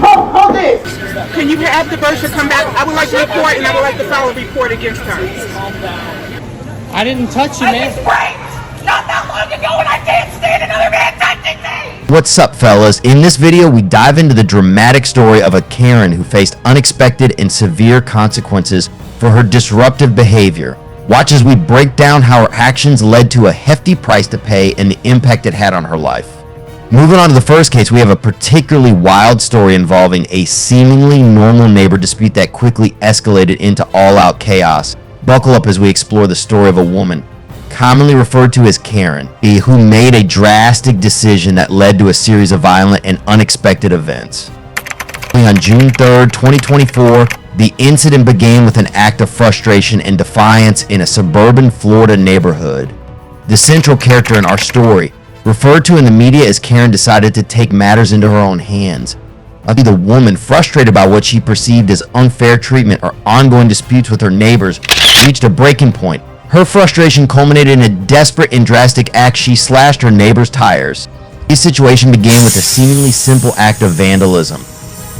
Hold this. Can you have the birth to come back? I would like to report, and I would like to file a report against her. I didn't touch you, man. Not that long ago, and I can't stand another man touching me. What's up, fellas? In this video, we dive into the dramatic story of a Karen who faced unexpected and severe consequences for her disruptive behavior. Watch as we break down how her actions led to a hefty price to pay and the impact it had on her life. Moving on to the first case, we have a particularly wild story involving a seemingly normal neighbor dispute that quickly escalated into all-out chaos. Buckle up as we explore the story of a woman, commonly referred to as Karen, who made a drastic decision that led to a series of violent and unexpected events. On June 3rd, 2024, the incident began with an act of frustration and defiance in a suburban Florida neighborhood. The central character in our story, referred to in the media as Karen, decided to take matters into her own hands. The woman, frustrated by what she perceived as unfair treatment or ongoing disputes with her neighbors, reached a breaking point. Her frustration culminated in a desperate and drastic act. She slashed her neighbor's tires. This situation began with a seemingly simple act of vandalism.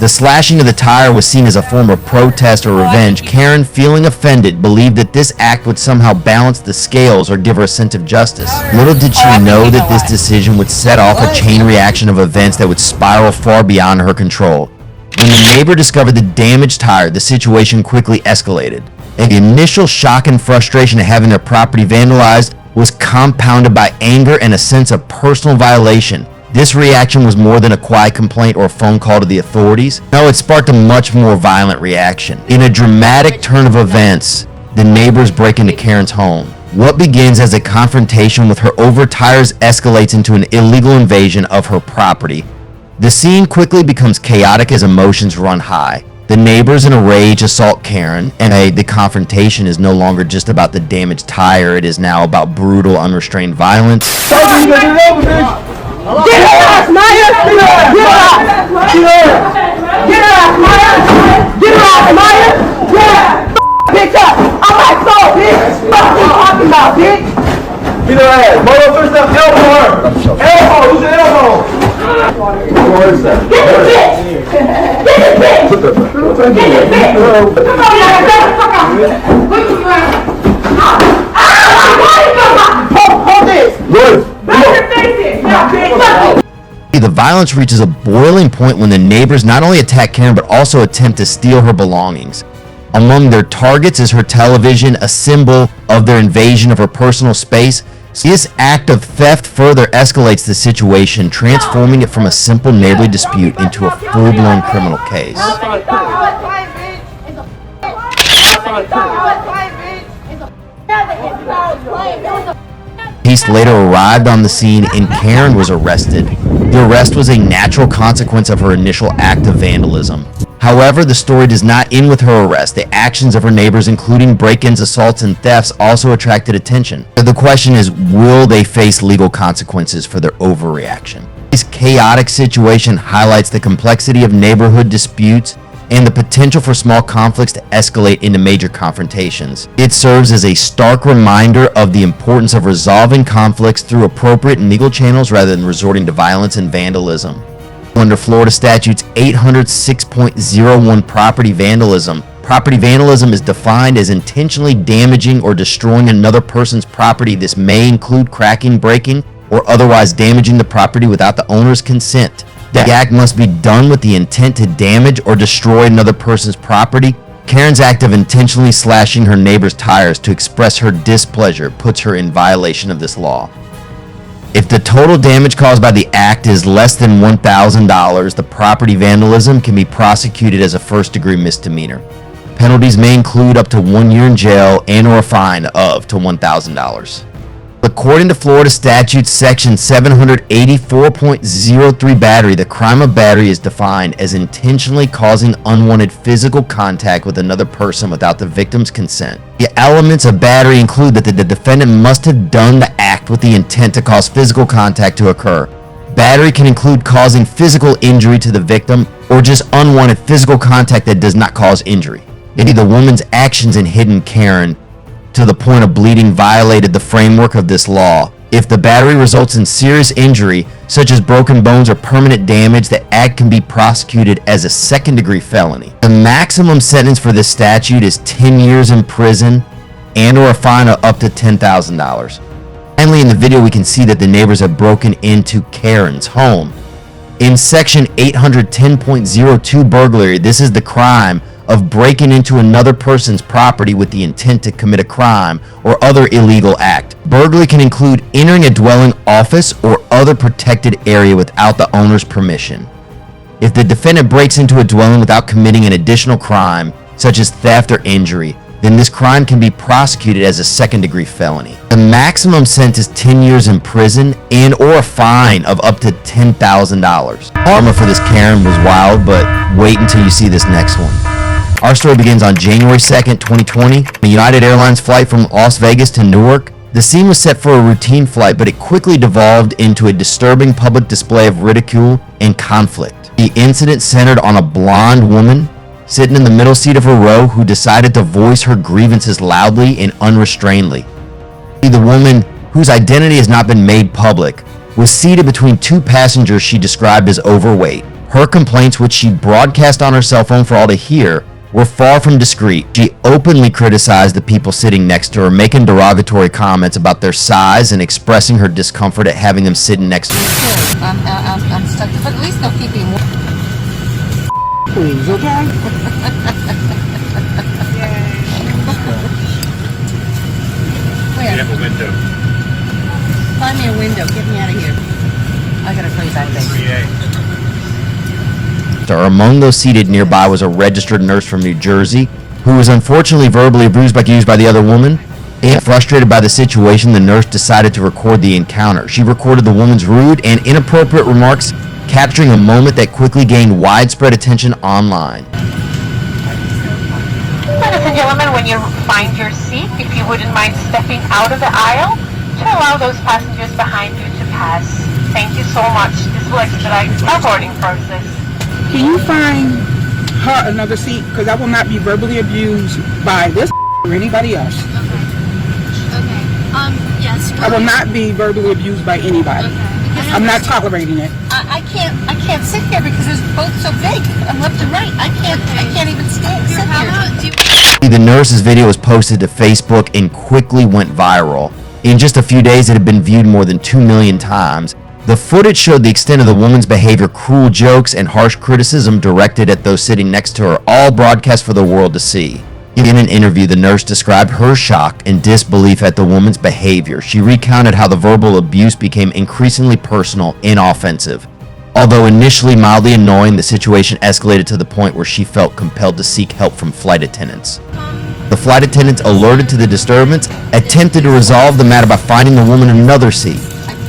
The slashing of the tire was seen as a form of protest or revenge. Karen, feeling offended, believed that this act would somehow balance the scales or give her a sense of justice. Little did she know that this decision would set off a chain reaction of events that would spiral far beyond her control. When the neighbor discovered the damaged tire, the situation quickly escalated. The initial shock and frustration at having their property vandalized was compounded by anger and a sense of personal violation. This reaction was more than a quiet complaint or a phone call to the authorities. No, it sparked a much more violent reaction. In a dramatic turn of events, the neighbors break into Karen's home. What begins as a confrontation with her over tires escalates into an illegal invasion of her property. The scene quickly becomes chaotic as emotions run high. The neighbors in a rage assault Karen, and the confrontation is no longer just about the damaged tire. It is now about brutal, unrestrained violence. Get her ass, Maya! Get her ass! Get her ass, Maya! Get her ass, Maya! Yeah! Bitch up! I'm like so, bitch! What are you talking about, bitch? Get her ass! Mother first up, elbow her! Elbow! Who's your elbow? Where is that? Get this bitch! Get this bitch! Get this bitch! Come on, y'all! Get the fuck out! Look at you ass! Hold this! Good! The violence reaches a boiling point when the neighbors not only attack Karen but also attempt to steal her belongings. Among their targets is her television, a symbol of their invasion of her personal space. This act of theft further escalates the situation, transforming it from a simple neighborly dispute into a full-blown criminal case. Police later arrived on the scene and Karen was arrested. The arrest was a natural consequence of her initial act of vandalism. However, the story does not end with her arrest. The actions of her neighbors, including break-ins, assaults, and thefts, also attracted attention. The question is, will they face legal consequences for their overreaction? This chaotic situation highlights the complexity of neighborhood disputes and the potential for small conflicts to escalate into major confrontations. It serves as a stark reminder of the importance of resolving conflicts through appropriate and legal channels rather than resorting to violence and vandalism. Under Florida statutes 806.01 property vandalism is defined as intentionally damaging or destroying another person's property. This may include cracking, breaking, or otherwise damaging the property without the owner's consent. The act must be done with the intent to damage or destroy another person's property. Karen's act of intentionally slashing her neighbor's tires to express her displeasure puts her in violation of this law. If the total damage caused by the act is less than $1,000, the property vandalism can be prosecuted as a first-degree misdemeanor. Penalties may include up to 1 year in jail and/or a fine of to $1,000. According to Florida statute section 784.03 battery, the crime of battery is defined as intentionally causing unwanted physical contact with another person without the victim's consent. The elements of battery include that the defendant must have done the act with the intent to cause physical contact to occur. Battery can include causing physical injury to the victim or just unwanted physical contact that does not cause injury. The woman's actions in hitting Karen to the point of bleeding violated the framework of this law. If the battery results in serious injury, such as broken bones or permanent damage, the act can be prosecuted as a second-degree felony. The maximum sentence for this statute is 10 years in prison and/or a fine of up to $10,000. Finally, in the video, we can see that the neighbors have broken into Karen's home. In section 810.02 burglary, this is the crime of breaking into another person's property with the intent to commit a crime or other illegal act. Burglary can include entering a dwelling, office, or other protected area without the owner's permission. If the defendant breaks into a dwelling without committing an additional crime, such as theft or injury, then this crime can be prosecuted as a second-degree felony. The maximum sentence is 10 years in prison and/or a fine of up to $10,000. Karma for this Karen was wild, but wait until you see this next one. Our story begins on January 2nd, 2020, a United Airlines flight from Las Vegas to Newark. The scene was set for a routine flight, but it quickly devolved into a disturbing public display of ridicule and conflict. The incident centered on a blonde woman sitting in the middle seat of her row who decided to voice her grievances loudly and unrestrainedly. The woman, whose identity has not been made public, was seated between two passengers she described as overweight. Her complaints, which she broadcast on her cell phone for all to hear, were far from discreet. She openly criticized the people sitting next to her, making derogatory comments about their size and expressing her discomfort at having them sitting next to her. I'm stuck, but at least they'll keep me warm. Please, okay? Where? You have a window. Find me a window. Get me out of here. I gotta call you back, baby. Among those seated nearby was a registered nurse from New Jersey who was unfortunately verbally abused by the other woman. And frustrated by the situation, the nurse decided to record the encounter. She recorded the woman's rude and inappropriate remarks, capturing a moment that quickly gained widespread attention online. Ladies and gentlemen, when you find your seat, if you wouldn't mind stepping out of the aisle to allow those passengers behind you to pass. Thank you so much. This will expedite our boarding process. Can you find her another seat? Because I will not be verbally abused by this or anybody else. Okay. Yes. I will not be verbally abused by anybody. Okay. I'm not tolerating it. I can't sit here because there's both so big. I'm left and right. I can't even sit here. The nurse's video was posted to Facebook and quickly went viral. In just a few days, it had been viewed more than 2 million times. The footage showed the extent of the woman's behavior, cruel jokes, and harsh criticism directed at those sitting next to her, all broadcast for the world to see. In an interview, the nurse described her shock and disbelief at the woman's behavior. She recounted how the verbal abuse became increasingly personal and offensive. Although initially mildly annoying, the situation escalated to the point where she felt compelled to seek help from flight attendants. The flight attendants, alerted to the disturbance, attempted to resolve the matter by finding the woman another seat.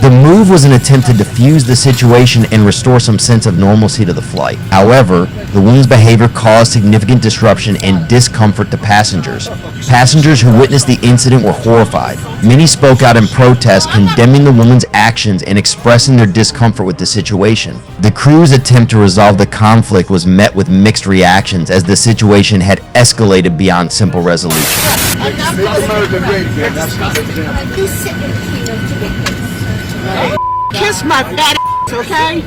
The move was an attempt to defuse the situation and restore some sense of normalcy to the flight. However, the woman's behavior caused significant disruption and discomfort to passengers. Passengers who witnessed the incident were horrified. Many spoke out in protest, condemning the woman's actions and expressing their discomfort with the situation. The crew's attempt to resolve the conflict was met with mixed reactions, as the situation had escalated beyond simple resolution. Kiss my fat ass, okay?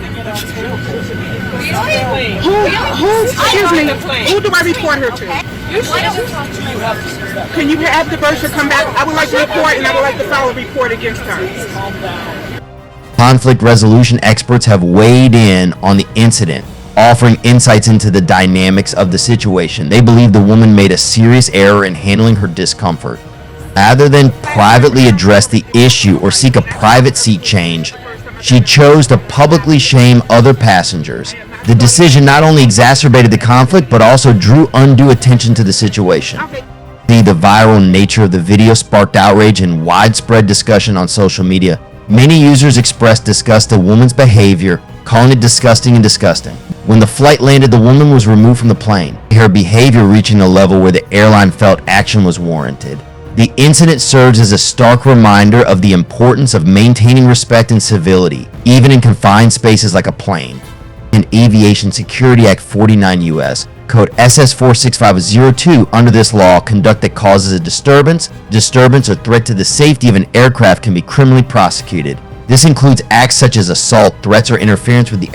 Excuse me, who do I report her to? Can you have the person come back? I would like to report, and I would like to file a report against her. Conflict resolution experts have weighed in on the incident, offering insights into the dynamics of the situation. They believe the woman made a serious error in handling her discomfort. Rather than privately address the issue or seek a private seat change, she chose to publicly shame other passengers. The decision not only exacerbated the conflict, but also drew undue attention to the situation. The viral nature of the video sparked outrage and widespread discussion on social media. Many users expressed disgust at the woman's behavior, calling it disgusting and disgusting. When the flight landed, the woman was removed from the plane, her behavior reaching a level where the airline felt action was warranted. The incident serves as a stark reminder of the importance of maintaining respect and civility, even in confined spaces like a plane. In Aviation Security Act 49 U.S., code SS46502 under this law, conduct that causes a disturbance, or threat to the safety of an aircraft can be criminally prosecuted. This includes acts such as assault, threats, or interference with the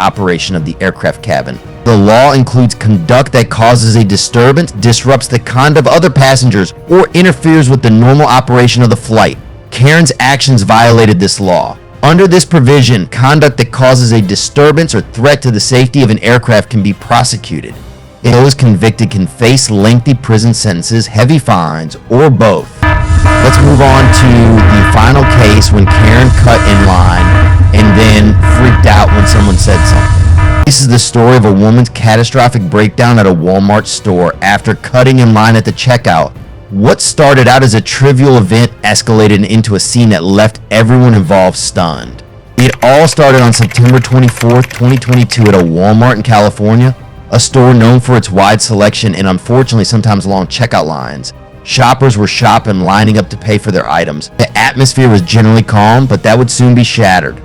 operation of the aircraft cabin. The law includes conduct that causes a disturbance, disrupts the conduct of other passengers, or interferes with the normal operation of the flight. Karen's actions violated this law. Under this provision, conduct that causes a disturbance or threat to the safety of an aircraft can be prosecuted. Those convicted can face lengthy prison sentences, heavy fines, or both. Let's move on to the final case when Karen cut in line and then freaked out when someone said something. This is the story of a woman's catastrophic breakdown at a Walmart store after cutting in line at the checkout. What started out as a trivial event escalated into a scene that left everyone involved stunned. It all started on September 24th, 2022 at a Walmart in California, a store known for its wide selection and unfortunately sometimes long checkout lines. Shoppers were shopping, lining up to pay for their items. The atmosphere was generally calm, but that would soon be shattered.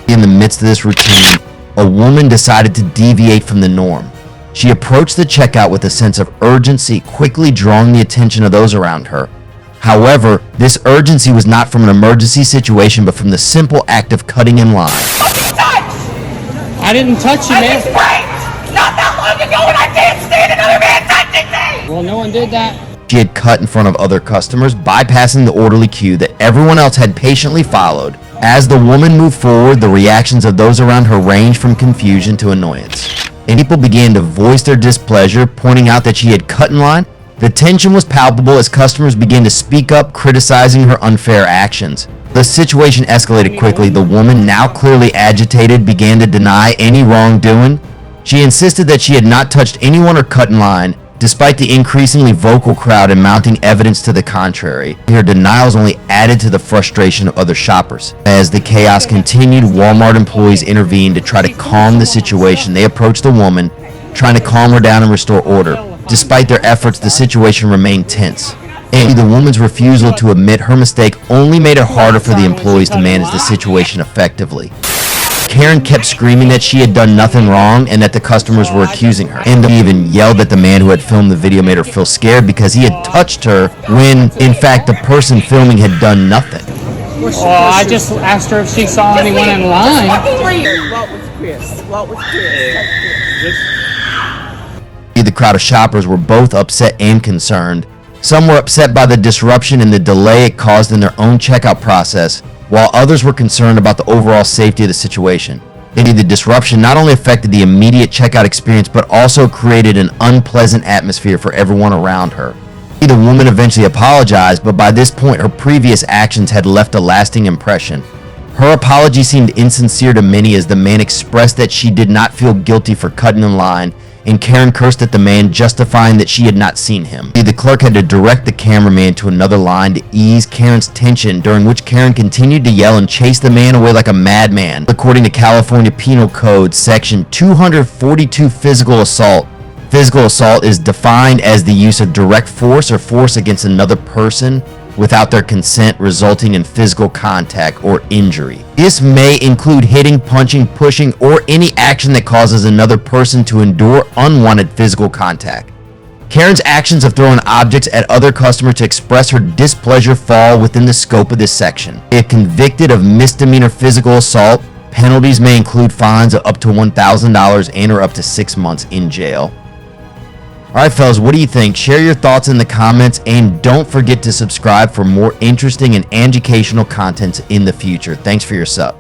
In the midst of this routine, a woman decided to deviate from the norm. She approached the checkout with a sense of urgency, quickly drawing the attention of those around her. However, this urgency was not from an emergency situation, but from the simple act of cutting in line. I didn't touch you, man. Not that long ago, and I can't stand another man touching me! Well, no one did that. She had cut in front of other customers, bypassing the orderly queue that everyone else had patiently followed. As the woman moved forward, the reactions of those around her ranged from confusion to annoyance. And people began to voice their displeasure, pointing out that she had cut in line. The tension was palpable as customers began to speak up, criticizing her unfair actions. The situation escalated quickly. The woman, now clearly agitated, began to deny any wrongdoing. She insisted that she had not touched anyone or cut in line, despite the increasingly vocal crowd and mounting evidence to the contrary. Her denials only added to the frustration of other shoppers. As the chaos continued, Walmart employees intervened to try to calm the situation. They approached the woman, trying to calm her down and restore order. Despite their efforts, the situation remained tense. And the woman's refusal to admit her mistake only made it harder for the employees to manage the situation effectively. Karen kept screaming that she had done nothing wrong and that the customers were accusing her. And even yelled at the man who had filmed the video, made her feel scared because he had touched her when, in fact, the person filming had done nothing. Well, I just asked her if she saw anyone in line. What was Chris? The crowd of shoppers were both upset and concerned. Some were upset by the disruption and the delay it caused in their own checkout process, while others were concerned about the overall safety of the situation. Indeed, the disruption not only affected the immediate checkout experience, but also created an unpleasant atmosphere for everyone around her. The woman eventually apologized, but by this point, her previous actions had left a lasting impression. Her apology seemed insincere to many as the man expressed that she did not feel guilty for cutting in line, and Karen cursed at the man, justifying that she had not seen him. The clerk had to direct the cameraman to another line to ease Karen's tension, during which Karen continued to yell and chase the man away like a madman. According to California Penal Code Section 242, physical assault. Physical assault is defined as the use of direct force or force against another person without their consent, resulting in physical contact or injury. This may include hitting, punching, pushing, or any action that causes another person to endure unwanted physical contact. Karen's actions of throwing objects at other customers to express her displeasure fall within the scope of this section. If convicted of misdemeanor physical assault, penalties may include fines of up to $1,000 and or up to 6 months in jail. Alright fellas, what do you think? Share your thoughts in the comments and don't forget to subscribe for more interesting and educational content in the future. Thanks for your sub.